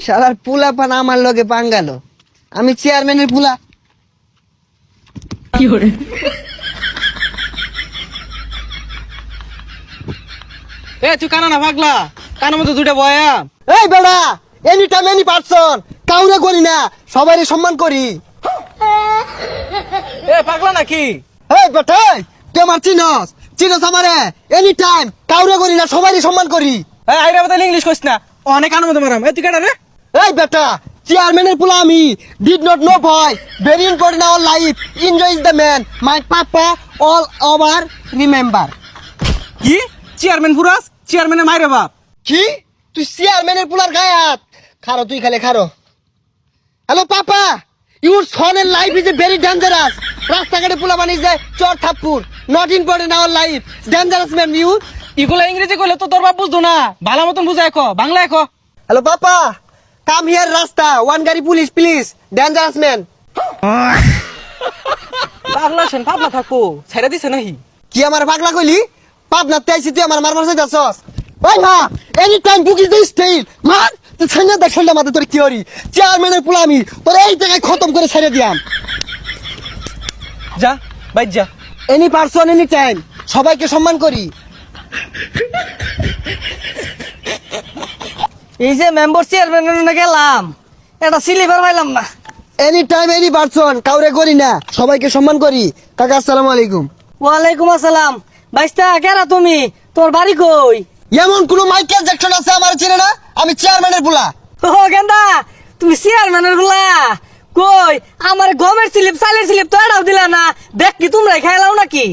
শালার পুলা পান আমার লগে পাঙ্গালো, আমি চেয়ারম্যানের পুলা। এ তুই কানা না পাগলা, কানের মধ্যে দুইটা বয়া। এই বেড়া, এনি টাইম এনি পারসন, কাউরে করি না, সবাই সম্মান করি। এ পাগলা নাকি? এই বেটা, তুই আমার চিনস চিনস আমারে, এনি টাইম কাউরে করি না, সবাই সম্মান করি। এই আইরা বদলে ইংলিশ কইস না, অনেক কানের মধ্যে মারাম। এ তুই কেডা রে? এই বেটা, চেয়ারম্যানের পুলা আমি, ডিড নট নো ভয়, very important our life, enjoy is the man, my papa all over remember. কি চেয়ারম্যান ফুরাস? চেয়ারম্যানের মাইরে বাপ। কি তুই চেয়ারম্যানের পুলার গায়ে হাত? খারো তুই খালে খারো। হ্যালো পাপা, ইউর সনের life is a very dangerous. রাস্তাঘাটে পুলা বানিয়ে যায় চর থাপ্পুর, not important our life, dangerous man you. ইগুলা ইংরেজি কইলে তো তোর বাপ বুঝতো না, ভালো মতন বুঝায় কো, বাংলায় কো। হ্যালো পাপা, কাম হিয়ার রাস্তা, ওয়ান গাড়ি পুলিশ প্লিজ, ডেঞ্জারাস ম্যান। পাগলা শুন, পাগলা থাকবো, ছেড়ে দিছে নাহি? কি আমার পাগলা কইলি? পাবনা তেইছি তুই আমার মারবার চাইতাছস? ওই মা, any time book is the style, মার তুই ছাইনা দেখছলে মাথা তোর কি হরি? চেয়ারম্যানের পুলা আমি, তোর এই জায়গায় খতম করে ছেড়ে দিয়াম। যা বাইর যা। এনি পারসন এনি টাইম, সবাইকে সম্মান করি। এই যে মেম্বার চেয়ারম্যান গেলাম, এটা সিলিভার পাইলাম না। এনি টাইম এনি পারসন, কাউরে করি না, সবাইকে সম্মান করি। কাকা আসসালামু আলাইকুম। ওয়ালাইকুম আসসালাম। বাইস্তা কেরা তুমি? তোর বাড়ি কই? এমন কোন মাইকেল জ্যাকসন আছে আমার চিনে না? আমি চেয়ারম্যানের পুলা। ও গেন্দা, তুমি চেয়ারম্যানের বলা কই? আমার গমের স্লিপ, চালের স্লিপ তো এটাও দিলা না। দেখ কি তোমরা খাইলাও নাকি?